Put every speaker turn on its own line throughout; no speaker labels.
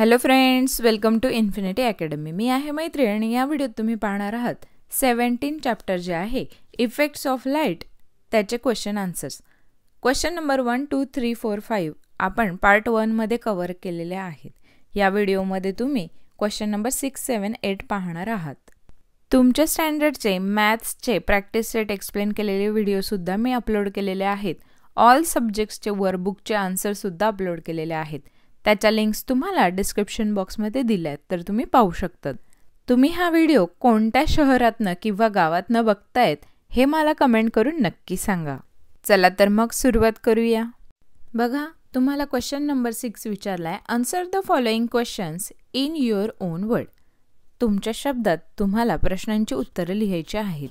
Hello friends, welcome to infinity academy. मी आहे मैत्री आणि या व्हिडिओत तुम्ही पाहणार आहात 17 चॅप्टर जे आहे इफेक्ट्स ऑफ लाईट त्याचे क्वेश्चन आन्सर्स. क्वेश्चन नंबर 1, 2, 3, 4, 5 आपण पार्ट 1 मध्ये कव्हर केलेले आहेत. या व्हिडिओमध्ये तुम्ही क्वेश्चन नंबर 6, 7, 8 पाहणार आहात. तुमच्या स्टँडर्डचे मॅथ्सचे प्रॅक्टिस सेट एक्सप्लेन केलेले व्हिडिओसुद्धा मी अपलोड केलेले आहेत. ऑल सब्जेक्ट्सचे वर्कबुकचे आन्सरसुद्धा अपलोड केलेले आहेत. त्याच्या लिंक्स तुम्हाला डिस्क्रिप्शन बॉक्समध्ये दिल्या आहेत, तर तुम्ही पाहू शकतात. तुम्ही हा व्हिडिओ कोणत्या शहरातनं किंवा गावातनं बघतायत हे मला कमेंट करून नक्की सांगा. चला तर मग सुरुवात करूया. बघा, तुम्हाला क्वेश्चन नंबर 6 विचारलाय. Answer the following questions in your own word. तुमच्या शब्दात तुम्हाला प्रश्नांची उत्तरं लिहायची आहेत.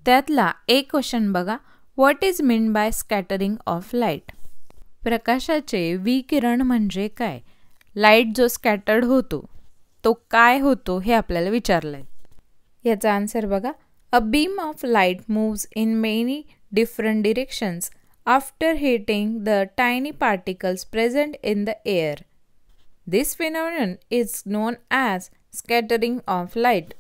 त्यातला एक क्वेश्चन बघा. What is mean by scattering of light? प्रकाशाचे विकिरण म्हणजे काय? लाईट जो स्कॅटर्ड होतो तो काय होतो हे आपल्याला विचारलंय. याचा आन्सर बघा. A beam of light moves in many different directions after hitting the tiny particles present in the air. This phenomenon is known as scattering of light.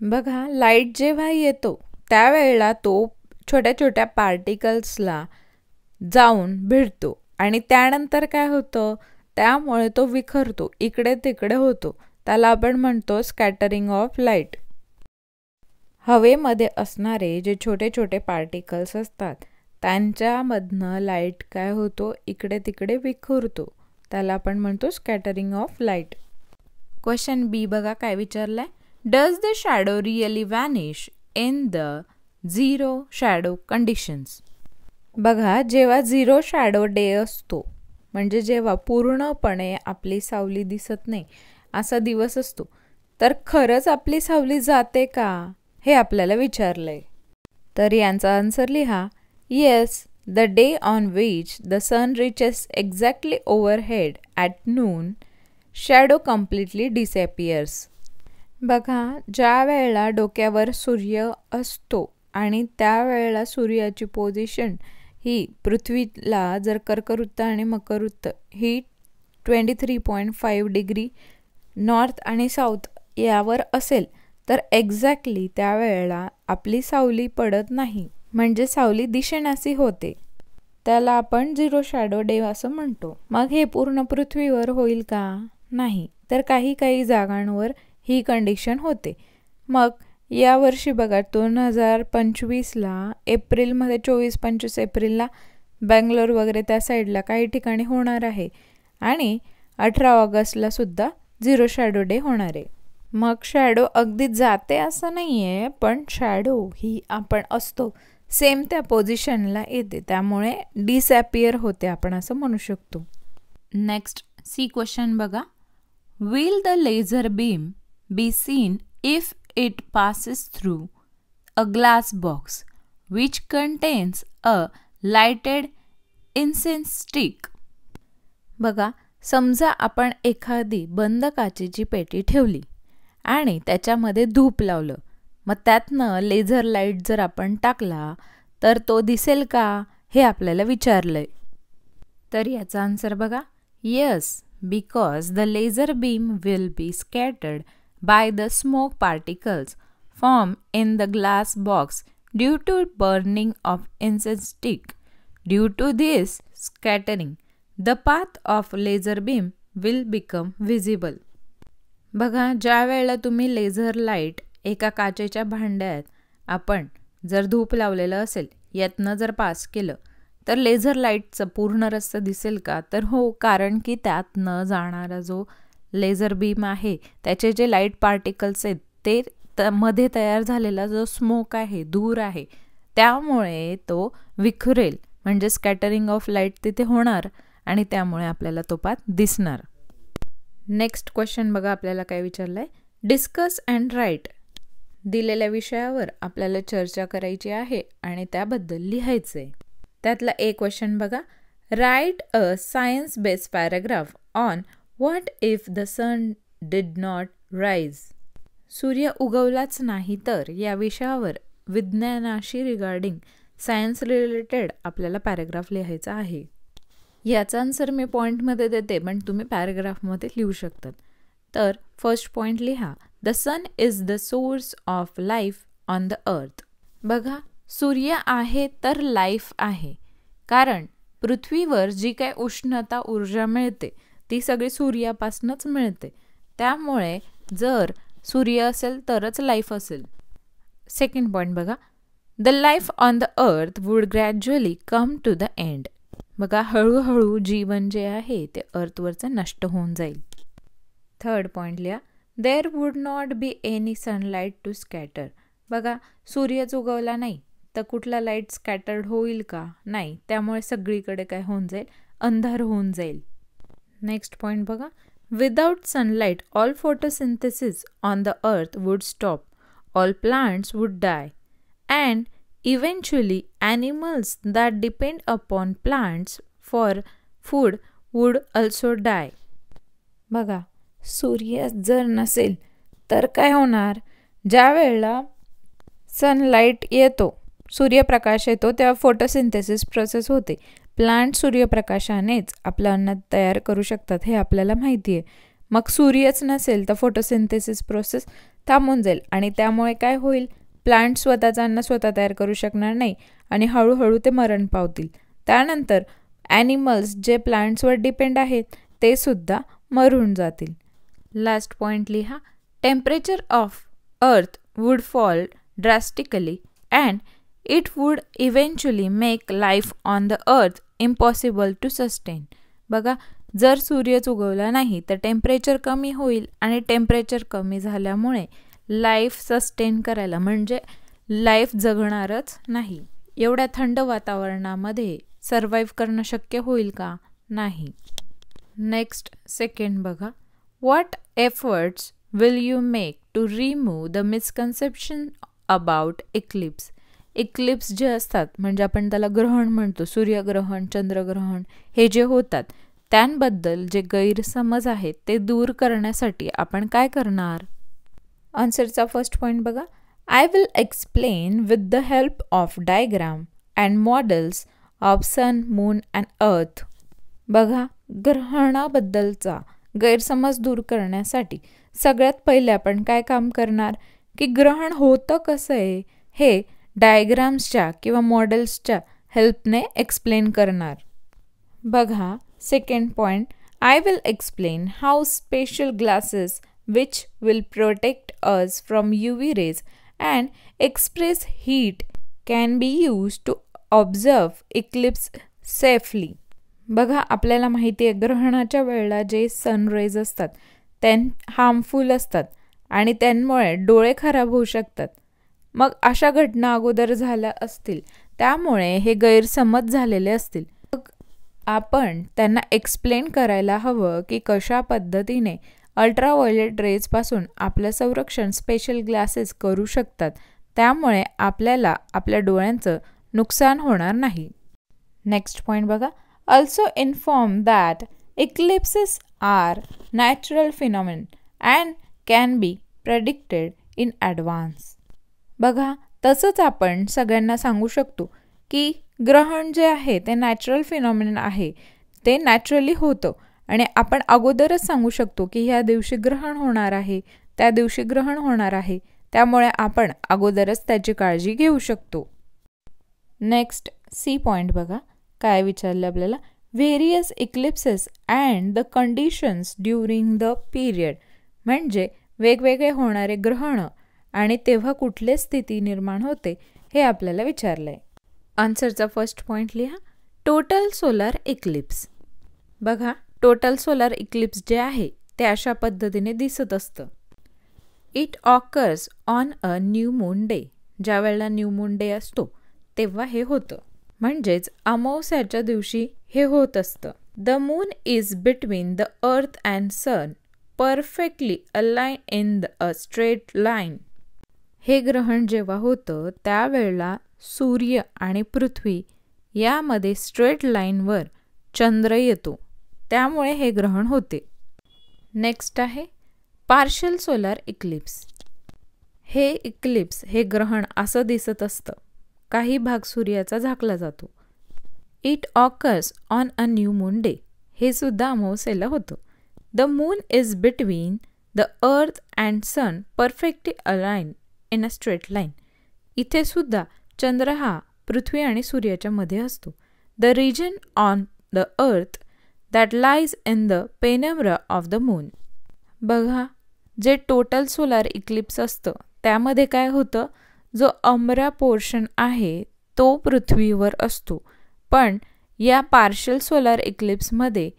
बघा, लाईट जेव्हा येतो त्यावेळेला तो छोट्या छोट्या पार्टिकल्सला जाऊन भिडतो आणि त्यानंतर काय होतं, त्यामुळे तो विखरतो, इकडे तिकडे होतो. त्याला आपण म्हणतो स्कॅटरिंग ऑफ लाईट. हवेमध्ये असणारे जे छोटे छोटे पार्टिकल्स असतात त्यांच्यामधनं लाईट काय होतो, इकडे तिकडे विखुरतो. त्याला आपण म्हणतो scattering of light. Question B बघा काय विचारलाय. Does the shadow really vanish in the zero shadow conditions? बघा, जेव्हा झिरो शॅडो डे असतो म्हणजे जेव्हा पूर्णपणे आपली सावली दिसत नाही असा दिवस असतो, तर खरंच आपली सावली जाते का हे आपल्याला विचारलंय. तर यांचा आन्सर लिहा. Yes, the day on which the sun reaches exactly overhead at noon shadow completely disappears. बघा, ज्या वेळेला डोक्यावर सूर्य असतो आणि त्यावेळेला सूर्याची पोझिशन ही पृथ्वीला जर कर्कवृत्त आणि मकरवृत्त ही 23.5 डिग्री नॉर्थ आणि साऊथ यावर असेल तर एक्झॅक्टली त्यावेळेला आपली सावली पडत नाही, म्हणजे सावली दिसेनाशी होते. त्याला आपण झिरो शॅडो डे असं म्हणतो. मग हे पूर्ण पृथ्वीवर होईल का? नाही, तर काही काही जागांवर ही कंडिशन होते. मग यावर्षी बघा 2025ला एप्रिलमध्ये 24-25 एप्रिलला बँगलोर वगैरे त्या साईडला काही ठिकाणी होणार आहे आणि 18 ऑगस्टला सुद्धा झिरो शॅडो डे होणार आहे. मग शॅडो अगदी जाते असं नाही आहे, पण शॅडो ही आपण असतो सेम त्या पोझिशनला येते, त्यामुळे डिसअपियर होते आपण असं म्हणू शकतो. नेक्स्ट सी क्वेश्चन बघा. Will the laser beam be seen if it passes through a glass box which contains a lighted incense stick? बघा, समजा आपण एखादी बंद काचेची पेटी ठेवली आणि त्याच्यामध्ये धूप लावलं, मग त्यातनं लेझर लाईट जर आपण टाकला तर तो दिसेल का हे आपल्याला विचारलंय. तर याचा आन्सर बघा. Yes, because the laser beam will be scattered by the smoke particles formed in the glass box due to burning of incense stick. Due to this scattering, the path of laser beam will become visible. बघा, ज्या वेळेला तुम्ही laser light एका काचेच्या भांड्यात आपण जर धूप लावलेलं असेल यातनं जर पास केलं तर लेझर लाईटचं पूर्ण रस्ता दिसेल का? तर हो, कारण की त्यातनं जाणारा जो लेझर बीम आहे त्याचे जे लाईट पार्टिकल्स आहेत ते मध्ये तयार झालेला जो स्मोक आहे, धूर आहे, त्यामुळे तो विखुरेल, म्हणजे स्कॅटरिंग ऑफ लाईट तिथे होणार आणि त्यामुळे आपल्याला तो पाथ दिसणार. नेक्स्ट क्वेश्चन बघा आपल्याला काय विचारलंय. Discuss and write. दिलेल्या विषयावर आपल्याला चर्चा करायची आहे आणि त्याबद्दल लिहायचंय. त्यातला एक क्वेश्चन बघा. Right a science based paragraph on What if the sun did not rise? सूर्य उगवलाच नाही तर या विषयावर विज्ञानाशी रिगार्डिंग सायन्स रिलेटेड आपल्याला पॅराग्राफ लिहायचा आहे. याचा आन्सर मी पॉईंटमध्ये देते, पण तुम्ही पॅराग्राफमध्ये लिहू शकतात. तर फर्स्ट पॉईंट लिहा, the sun is the source of life on the earth. बघा, सूर्य आहे तर लाईफ आहे, कारण पृथ्वीवर जी काही उष्णता ऊर्जा मिळते ती सगळी सूर्यापासूनच मिळते. त्यामुळे जर सूर्य असेल तरच लाईफ असेल. सेकंड पॉईंट बघा, the life on the earth would gradually come to the end. बघा, हळूहळू जीवन जे आहे ते अर्थवरचं नष्ट होऊन जाईल. थर्ड पॉईंट लिहा, there would not be any sunlight to scatter. बघा, सूर्यच उगवला नाही तर कुठला लाईट स्कॅटर्ड होईल का? नाही. त्यामुळे सगळीकडे काय होऊन जाईल? अंधार होऊन जाईल. नेक्स्ट पॉईंट बघा, without sunlight all photosynthesis on the earth would stop, all plants would die, and eventually animals that depend upon plants for food would also die. बघा, सूर्य जर नसेल तर काय होणार? ज्या वेळेला सनलाईट येतो, सूर्यप्रकाश येतो, तेव्हा फोटोसिंथेसिस प्रोसेस होते. प्लांट सूर्यप्रकाशानेच आपलं अन्न तयार करू शकतात, हे आपल्याला माहिती आहे. मग सूर्यच नसेल तर फोटोसिंथेसिस प्रोसेस थांबून जाईल आणि त्यामुळे काय होईल? प्लांट स्वतःचं अन्न स्वतः तयार करू शकणार नाही आणि हळूहळू ते मरण पावतील. त्यानंतर ॲनिमल्स जे प्लांट्सवर डिपेंड आहेत ते सुद्धा मरून जातील. लास्ट पॉईंट लिहा, temperature of earth would fall drastically and it would eventually make life on the earth impossible to sustain. बघा, जर सूर्यच उगवला नाही तर टेम्परेचर कमी होईल आणि टेम्परेचर कमी झाल्यामुळे लाईफ सस्टेन करायला म्हणजे लाईफ जगणारच नाही. एवढ्या थंड वातावरणामध्ये सर्वाईव्ह करणं शक्य होईल का? नाही. नेक्स्ट सेकंड बघा, what efforts will you make to remove the misconception about eclipse. Eclipse जे असतात म्हणजे आपण त्याला ग्रहण म्हणतो, सूर्यग्रहण, चंद्रग्रहण, हे जे होतात त्यांबद्दल जे गैरसमज आहेत ते दूर करण्यासाठी आपण काय करणार? आन्सरचा फर्स्ट पॉईंट बघा, I will explain with the help of diagram and models of sun, moon and earth. बघा, ग्रहणाबद्दलचा गैरसमज दूर करण्यासाठी सगळ्यात पहिले आपण काय काम करणार की ग्रहण होतं कसं आहे हे डायग्राम्सच्या किंवा मॉडेल्सच्या हेल्पने एक्सप्लेन करणार. बघा, second point, I will explain how special glasses which will protect us from UV rays and express heat can be used to observe eclipse safely. बघा, आपल्याला माहिती आहे ग्रहणाच्या वेळेला जे सनरेज असतात त्या हार्मफुल असतात आणि त्यामुळे डोळे खराब होऊ शकतात. मग अशा घटना अगोदर झाल्या असतील त्यामुळे हे गैरसमज झालेले असतील. मग आपण त्यांना एक्सप्लेन करायला हवं की कशा पद्धतीने अल्ट्राव्हायोलेट रेजपासून आपलं संरक्षण स्पेशल ग्लासेस करू शकतात, त्यामुळे आपल्याला आपल्या डोळ्यांचं नुकसान होणार नाही. नेक्स्ट पॉईंट बघा, also inform that eclipses are natural phenomenon and can be predicted in advance. बघा, तसंच आपण सगळ्यांना सांगू शकतो की ग्रहण जे आहे ते नॅचरल फिनॉमिनन आहे, ते नॅचरली होतं आणि आपण अगोदरच सांगू शकतो की ह्या दिवशी ग्रहण होणार आहे, त्या दिवशी ग्रहण होणार आहे, त्यामुळे आपण अगोदरच त्याची काळजी घेऊ शकतो. नेक्स्ट सी पॉईंट बघा, काय विचारलं आपल्याला, various इक्लिप्सेस and the conditions during the period. म्हणजे वेगवेगळे होणारे ग्रहण आणि तेव्हा कुठली स्थिती निर्माण होते हे आपल्याला विचारलंय. आन्सरचा फर्स्ट पॉईंट लिहा, टोटल सोलार इक्लिप्स. बघा, टोटल सोलार इक्लिप्स जे आहे ते अशा पद्धतीने दिसत असतं. It occurs on a new moon day. ज्या वेळेला न्यू मून डे असतो तेव्हा हे होतं, म्हणजेच अमावस्याच्या दिवशी हे होत असतं. The moon is between the earth and sun perfectly align in a straight line. हे ग्रहण जेव्हा होतं त्यावेळेला सूर्य आणि पृथ्वी यामध्ये स्ट्रेट लाईनवर चंद्र येतो, त्यामुळे हे ग्रहण होते. नेक्स्ट आहे पार्शल सोलार इक्लिप्स. हे इक्लिप्स हे ग्रहण असं दिसत असतं, काही भाग सूर्याचा झाकला जातो. It occurs on a new moon day. हे सुद्धा अमावस्येला होतं. The moon is between the earth and sun perfectly align in a straight line. इथे सुद्धा चंद्र हा पृथ्वी आणि सूर्याच्या मध्ये असतो. The region on the earth that lies in the penumbra of the moon. बघा, जे टोटल सोलार इक्लिप्स असतं त्यामध्ये काय होतं, जो अम्रा पोर्शन आहे तो पृथ्वीवर असतो. पण या पार्शल सोलार इक्लिप्समध्ये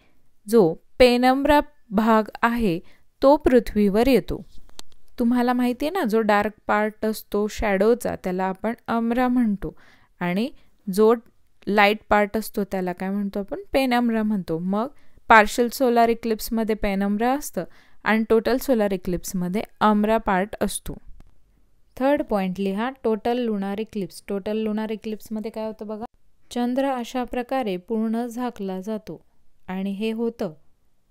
जो पेनम्ब्रा भाग आहे तो पृथ्वीवर येतो. तुम्हाला माहिती आहे ना, जो डार्क पार्ट असतो शॅडोचा त्याला आपण अम्रा म्हणतो आणि जो लाईट पार्ट असतो त्याला काय म्हणतो आपण, पेनम्ब्रा म्हणतो. मग पार्शल सोलार इक्लिप्समध्ये पेनम्ब्रा असतं आणि टोटल सोलार इक्लिप्समध्ये अम्रा पार्ट असतो. थर्ड पॉईंट लिहा, total lunar eclipse. Total lunar इक्लिप्समध्ये काय होतं बघा, चंद्र अशा प्रकारे पूर्ण झाकला जातो आणि हे होतं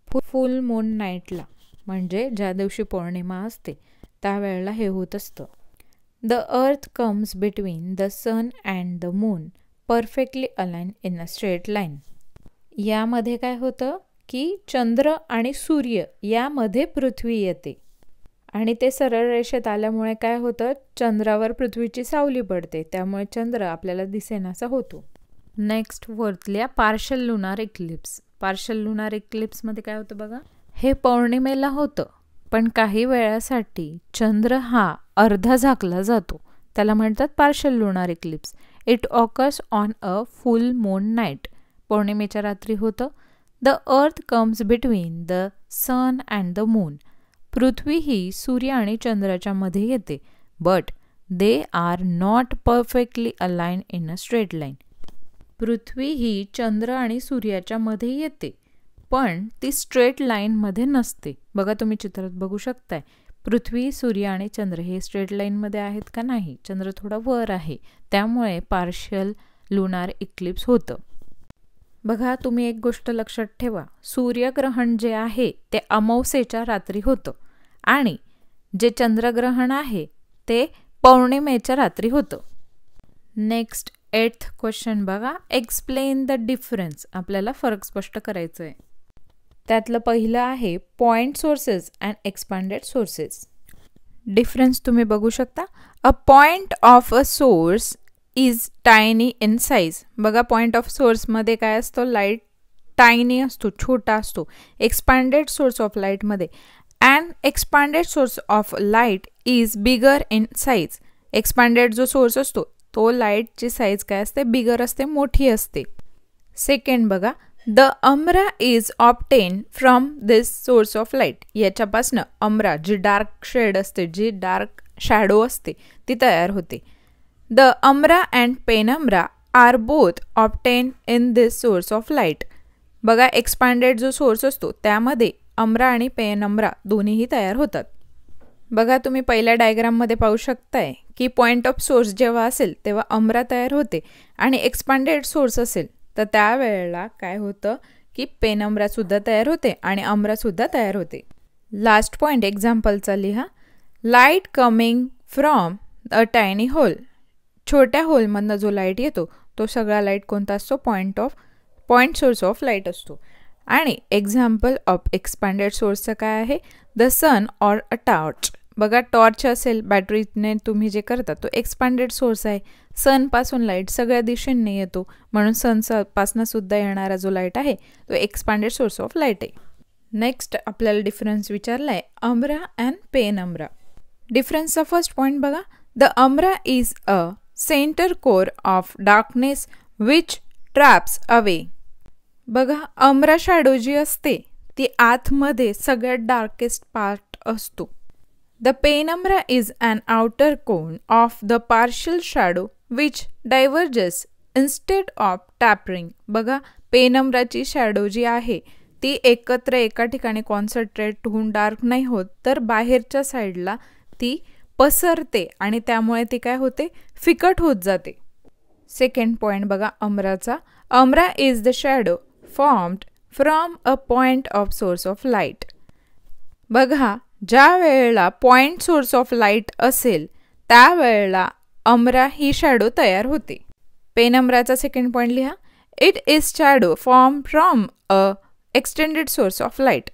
फुल मून नाईटला, म्हणजे ज्या दिवशी पौर्णिमा असते त्यावेळेला हे होत असतं. The earth comes between the sun and the moon perfectly align in a straight line. यामध्ये काय होतं की चंद्र आणि सूर्य यामध्ये पृथ्वी येते आणि ते सरळ रेषेत आल्यामुळे काय होतं, चंद्रावर पृथ्वीची सावली पडते, त्यामुळे चंद्र आपल्याला दिसेनासा होतो. नेक्स्ट फोर्थल्या partial lunar eclipse. Partial lunar इक्लिप्समध्ये काय होतं बघा, हे पौर्णिमेला होतं पण काही वेळासाठी चंद्र हा अर्धा झाकला जातो, त्याला म्हणतात partial lunar eclipse. It occurs on a full moon night. पौर्णिमेच्या रात्री होतं. The earth comes between the sun and the moon. पृथ्वी ही सूर्य आणि चंद्राच्या मध्ये येते, but they are not perfectly align in a straight line. पृथ्वी ही चंद्र आणि सूर्याच्या मध्ये येते पण ती स्ट्रेट लाईनमध्ये नसते. बघा, तुम्ही चित्रात बघू शकताय, पृथ्वी, सूर्य आणि चंद्र हे स्ट्रेट लाईनमध्ये आहेत का नाही. चंद्र थोडा वर आहे, त्यामुळे पार्शियल लुनार इक्लिप्स होतं. बघा, तुम्ही एक गोष्ट लक्षात ठेवा, सूर्यग्रहण जे आहे ते अमावस्येच्या रात्री होतं आणि जे चंद्रग्रहण आहे ते पौर्णिमेच्या रात्री होतं. नेक्स्ट 8th क्वेश्चन बघा, एक्सप्लेन द डिफरन्स. आपल्याला फरक स्पष्ट करायचं आहे. त्यातलं पहिलं आहे point sources and expanded sources. Difference तुम्ही बघू शकता. अ point of a source is tiny in size. बघा, पॉइंट ऑफ सोर्समध्ये काय असतो, लाईट टायनी असतो, छोटा असतो. एक्सपांडेड सोर्स ऑफ लाईटमध्ये and expanded source of light is bigger in size. Expanded जो सोर्स असतो तो लाईटची साईज काय असते, बिगर असते, मोठी असते. सेकंड बघा, the umbra is obtain from this source of light. याच्यापासनं अम्रा, जी डार्क शेड असते, जी डार्क शॅडो असते ती तयार होते. The umbra and penumbra are both obtain in this source of light. बघा, एक्सपांडेड जो सोर्स असतो त्यामध्ये अम्रा आणि पेनम्ब्रा दोन्हीही तयार होतात. बघा, तुम्ही पहिल्या डायग्राममध्ये पाहू शकताय की पॉइंट ऑफ सोर्स जेव्हा असेल तेव्हा अम्रा तयार होते आणि एक्सपांडेड सोर्स असेल तर त्यावेळेला काय होतं की पेनम्ब्रासुद्धा तयार होते आणि अम्रासुद्धा तयार होते. लास्ट पॉईंट एक्झाम्पलचा लिहा. Light coming from a tiny hole. छोट्या होलमधनं जो लाईट येतो तो सगळा लाईट कोणता असतो, पॉइंट सोर्स ऑफ लाईट असतो. आणि एक्झाम्पल ऑफ एक्सपांडेड सोर्सचं काय आहे, the sun or a torch. बघा, टॉर्च असेल, बॅटरीने तुम्ही जे करता तो एक्सपांडेड सोर्स आहे. सनपासून लाईट सगळ्या दिशेने येतो म्हणून सनपासून सुद्धा येणारा जो लाईट आहे तो एक्सपांडेड सोर्स ऑफ लाईट आहे. नेक्स्ट आपल्याला डिफरन्स विचारला आहे अम्रा अँड पेनम्ब्रा. डिफरन्सचा फर्स्ट पॉईंट बघा, the umbra is a center core of darkness which traps away. बघा, अम्रा शॅडो जी असते ती आतमध्ये सगळ्यात डार्केस्ट पार्ट असतो. The penumbra is an outer cone of the partial shadow which diverges instead of tapering. बघा, पेनम्ब्राची शॅडो जी आहे ती एकत्र एका ठिकाणी कॉन्सन्ट्रेट होऊन डार्क नाही होत, तर बाहेरच्या साईडला ती पसरते आणि त्यामुळे ती काय होते, फिकट होत जाते. सेकंड पॉईंट बघा अम्राचा. Umbra is the shadow formed from a point of source of light. बघा, ज्या वेळेला पॉइंट सोर्स ऑफ लाईट असेल त्यावेळेला अम्रा ही शॅडो तयार होते. पेनम्ब्राचा सेकंड पॉईंट लिहा. It is shadow form from a extended source of light.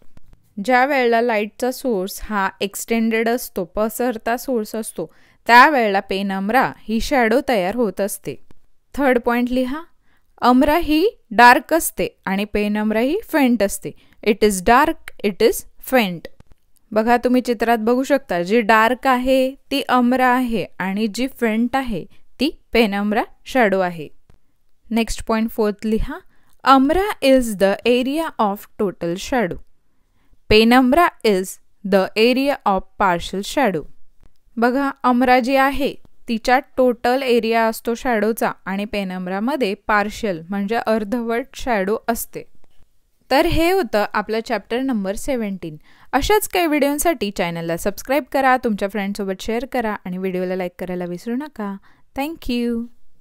ज्या वेळेला लाईटचा सोर्स हा एक्सटेंडेड असतो, पसरता सोर्स असतो, त्यावेळेला पेनम्रा ही शॅडो तयार होत असते. थर्ड पॉईंट लिहा. अम्रा ही डार्क असते आणि पेनम्रा ही फेंट असते. It is dark, it is faint. बघा तुम्ही चित्रात बघू शकता, जी डार्क आहे ती अम्रा आहे आणि जी फेंट आहे ती पेनम्रा शॅडो आहे. नेक्स्ट पॉईंट फोर्थ लिहा. Umbra is the area of total shadow. Penumbra is the area of partial shadow. बघा अम्रा जी आहे तिच्या टोटल एरिया असतो शॅडोचा आणि पेनम्रामध्ये पार्शल म्हणजे अर्धवट शॅडो असते. तर हे होतं आपलं चॅप्टर नंबर 17. अशाच काही व्हिडिओसाठी चॅनलला सबस्क्राईब करा, तुमच्या फ्रेंड्ससोबत शेअर करा आणि व्हिडिओला लाईक करायला विसरू नका. थँक्यू.